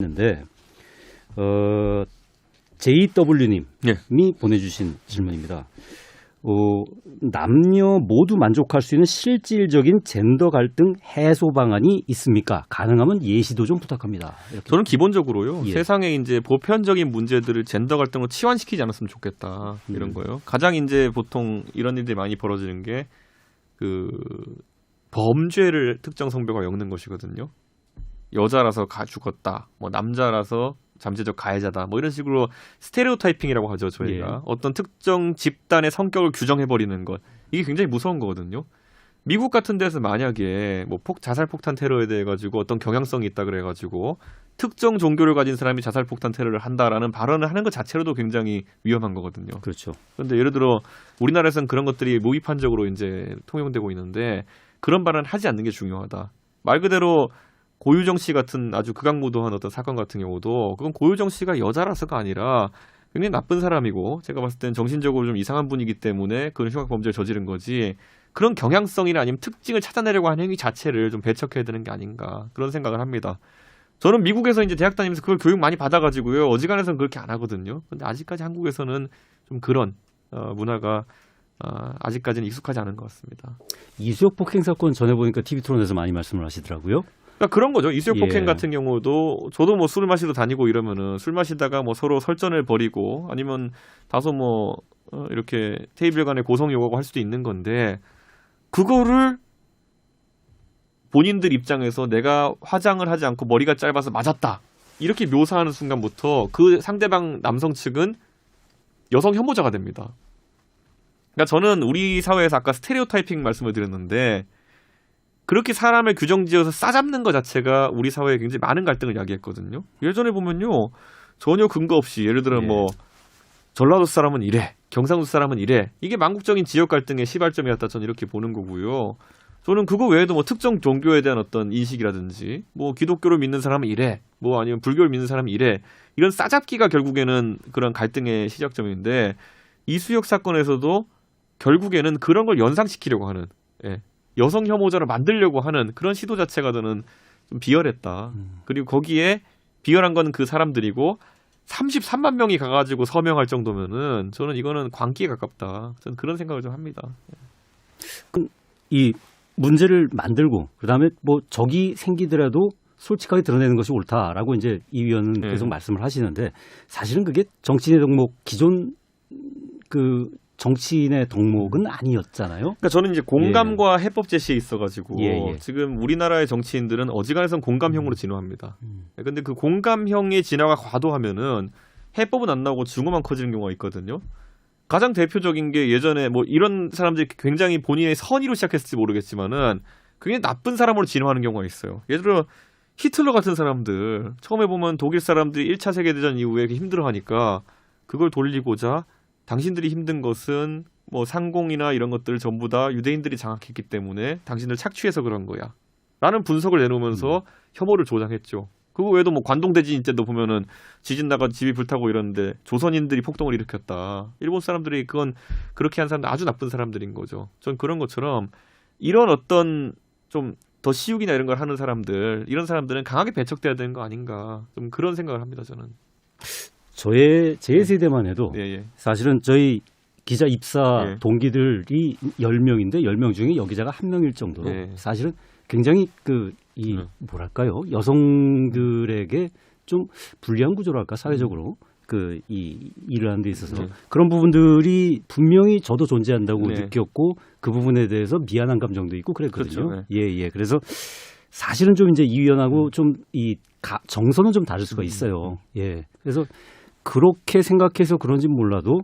있는데 JW님이 예. 보내주신 질문입니다. 남녀 모두 만족할 수 있는 실질적인 젠더 갈등 해소 방안이 있습니까? 가능하면 예시도 좀 부탁합니다. 이렇게. 저는 기본적으로요. 예. 세상에 이제 보편적인 문제들을 젠더 갈등으로 치환시키지 않았으면 좋겠다. 이런 거요. 가장 이제 보통 이런 일들이 많이 벌어지는 게 그 범죄를 특정 성별과 엮는 것이거든요. 여자라서 죽었다. 뭐 남자라서 잠재적 가해자다. 뭐 이런 식으로 스테레오타이핑이라고 하죠, 저희가. 예. 어떤 특정 집단의 성격을 규정해 버리는 것. 이게 굉장히 무서운 거거든요. 미국 같은 데서 만약에 뭐 자살폭탄 테러에 대해 가지고 어떤 경향성이 있다 그래 가지고 특정 종교를 가진 사람이 자살폭탄 테러를 한다라는 발언을 하는 것 자체로도 굉장히 위험한 거거든요. 그렇죠. 그런데 예를 들어 우리나라에서는 그런 것들이 무비판적으로 이제 통용되고 있는데 그런 발언을 하지 않는 게 중요하다. 말 그대로 고유정 씨 같은 아주 극악무도한 어떤 사건 같은 경우도 그건 고유정 씨가 여자라서가 아니라 굉장히 나쁜 사람이고 제가 봤을 땐 정신적으로 좀 이상한 분이기 때문에 그런 흉악 범죄를 저지른 거지 그런 경향성이나 아니면 특징을 찾아내려고 하는 행위 자체를 좀 배척해야 되는 게 아닌가 그런 생각을 합니다. 저는 미국에서 이제 대학 다니면서 그걸 교육 많이 받아가지고요. 어지간해서는 그렇게 안 하거든요. 근데 아직까지 한국에서는 좀 그런 문화가 아직까지는 익숙하지 않은 것 같습니다. 이수혁 폭행 사건 전해보니까 TV 토론에서 많이 말씀을 하시더라고요. 그러니까 그런 거죠. 이수혁 예. 폭행 같은 경우도 저도 뭐 술을 마시러 다니고 이러면은 술 마시다가 뭐 서로 설전을 벌이고 아니면 다소 뭐 이렇게 테이블 간에 고성 요구하고 할 수도 있는 건데 그거를 본인들 입장에서 내가 화장을 하지 않고 머리가 짧아서 맞았다. 이렇게 묘사하는 순간부터 그 상대방 남성 측은 여성 혐오자가 됩니다. 그러니까 저는 우리 사회에서 아까 스테레오타이핑 말씀을 드렸는데 그렇게 사람을 규정지어서 싸잡는 것 자체가 우리 사회에 굉장히 많은 갈등을 야기했거든요. 예전에 보면요. 전혀 근거 없이 예를 들어 뭐 전라도 사람은 이래. 경상도 사람은 이래. 이게 만국적인 지역 갈등의 시발점이었다. 저는 이렇게 보는 거고요. 저는 그거 외에도 뭐 특정 종교에 대한 어떤 인식이라든지 뭐 기독교를 믿는 사람은 이래. 뭐 아니면 불교를 믿는 사람은 이래. 이런 싸잡기가 결국에는 그런 갈등의 시작점인데 이수혁 사건에서도 결국에는 그런 걸 연상시키려고 하는 여성 혐오자를 만들려고 하는 그런 시도 자체가 저는 좀 비열했다. 그리고 거기에 비열한 건 그 사람들이고 33만 명이 가가지고 서명할 정도면은 저는 이거는 광기에 가깝다. 저는 그런 생각을 좀 합니다. 이 문제를 만들고 그다음에 뭐 적이 생기더라도 솔직하게 드러내는 것이 옳다라고 이제 이 위원은 계속 말씀을 하시는데 사실은 그게 정치인의 덕목 기존 그 정치인의 덕목은 아니었잖아요. 그러니까 저는 이제 공감과 해법 제시에 있어가지고 지금 우리나라의 정치인들은 어지간해선 공감형으로 진화합니다. 근데 그 공감형의 진화가 과도하면은 해법은 안 나오고 증오만 커지는 경우가 있거든요. 가장 대표적인 게 예전에 뭐 이런 사람들이 굉장히 본인의 선의로 시작했을지 모르겠지만은 굉장히 나쁜 사람으로 진화하는 경우가 있어요. 예를 들어 히틀러 같은 사람들 처음에 보면 독일 사람들이 1차 세계대전 이후에 힘들어하니까 그걸 돌리고자 당신들이 힘든 것은 뭐 상공이나 이런 것들을 전부 다 유대인들이 장악했기 때문에 당신들 착취해서 그런 거야. 라는 분석을 내놓으면서 혐오를 조장했죠. 그거 외에도 뭐 관동 대지진 때도 보면은 지진 나가 집이 불타고 이러는데 조선인들이 폭동을 일으켰다. 일본 사람들이 그건 그렇게 한 사람들 아주 나쁜 사람들인 거죠. 전 그런 것처럼 이런 어떤 좀 더 시욱이나 이런 걸 하는 사람들 이런 사람들은 강하게 배척돼야 되는 거 아닌가. 좀 그런 생각을 합니다. 저는. 제 세대만 해도 사실은 저희 기자 입사 동기들이 10명인데 10명 중에 여기자가 1명일 정도로 사실은 굉장히 뭐랄까요 여성들에게 좀 불리한 구조랄까 사회적으로 이 일을 하는 데 있어서 그런 부분들이 분명히 저도 존재한다고 느꼈고 그 부분에 대해서 미안한 감정도 있고 그랬거든요. 그렇죠. 그래서 사실은 좀 이제 이 위원하고 좀 정서는 좀 다를 수가 있어요. 그래서 그렇게 생각해서 그런지 몰라도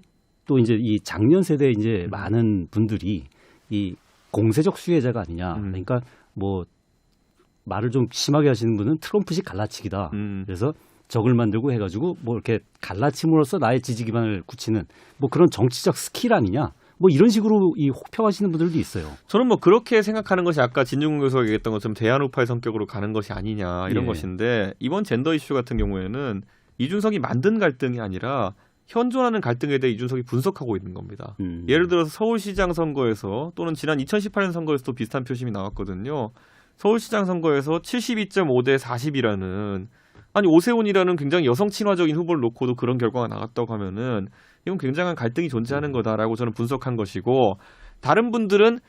또 이제 이 작년 세대에 이제 많은 분들이 이 공세적 수혜자가 아니냐. 그러니까 뭐 말을 좀 심하게 하시는 분은 트럼프식 갈라치기다. 그래서 적을 만들고 해가지고 뭐 이렇게 갈라침으로써 나의 지지 기반을 굳히는 뭐 그런 정치적 스킬 아니냐. 뭐 이런 식으로 혹평하시는 분들도 있어요. 저는 뭐 그렇게 생각하는 것이 아까 진중근 교수가 얘기했던 것처럼 대한우파의 성격으로 가는 것이 아니냐 이런 것인데 이번 젠더 이슈 같은 경우에는 이준석이 만든 갈등이 아니라 현존하는 갈등에 대해 이준석이 분석하고 있는 겁니다. 예를 들어서 서울시장 선거에서 또는 지난 2018년 선거에서도 비슷한 표심이 나왔거든요. 서울시장 선거에서 72.5대 40이라는 아니 오세훈이라는 굉장히 여성 친화적인 후보를 놓고도 그런 결과가 나왔다고 하면은 이건 굉장한 갈등이 존재하는 거다라고 저는 분석한 것이고 다른 분들은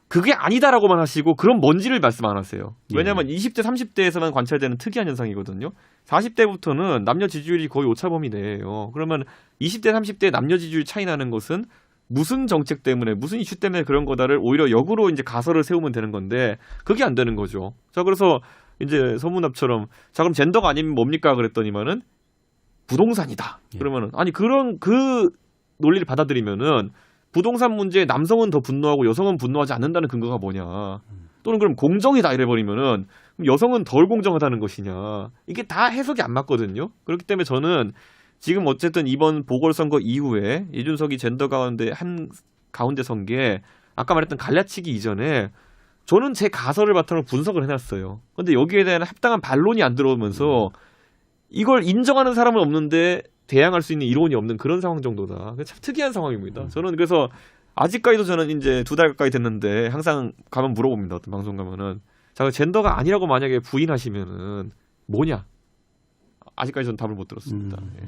그게 아니다라고만 하시고 그런 뭔지를 말씀 안 하세요. 왜냐하면 20대, 30대에서만 관찰되는 특이한 현상이거든요. 40대부터는 남녀 지지율이 거의 오차범위 내예요. 그러면 20대, 30대 남녀 지지율 차이 나는 것은 무슨 정책 때문에 무슨 이슈 때문에 그런 거다를 오히려 역으로 이제 가설을 세우면 되는 건데 그게 안 되는 거죠. 자 그래서 이제 서문합처럼 자 그럼 젠더가 아니면 뭡니까 그랬더니만은 부동산이다. 그러면은 아니 그런 그 논리를 받아들이면은 부동산 문제에 남성은 더 분노하고 여성은 분노하지 않는다는 근거가 뭐냐. 또는 그럼 공정이다 이래버리면은 여성은 덜 공정하다는 것이냐. 이게 다 해석이 안 맞거든요. 그렇기 때문에 저는 지금 어쨌든 이번 보궐선거 이후에 이준석이 젠더 가운데 선 게 아까 말했던 갈라치기 이전에 저는 제 가설을 바탕으로 분석을 해놨어요. 근데 여기에 대한 합당한 반론이 안 들어오면서 이걸 인정하는 사람은 없는데 대항할 수 있는 이론이 없는 그런 상황 정도다. 참 특이한 상황입니다. 저는 그래서 아직까지도 저는 이제 2달 가까이 됐는데 항상 가면 물어봅니다. 어떤 방송 가면은 자 젠더가 아니라고 만약에 부인하시면은 뭐냐? 아직까지 저는 답을 못 들었습니다. 예.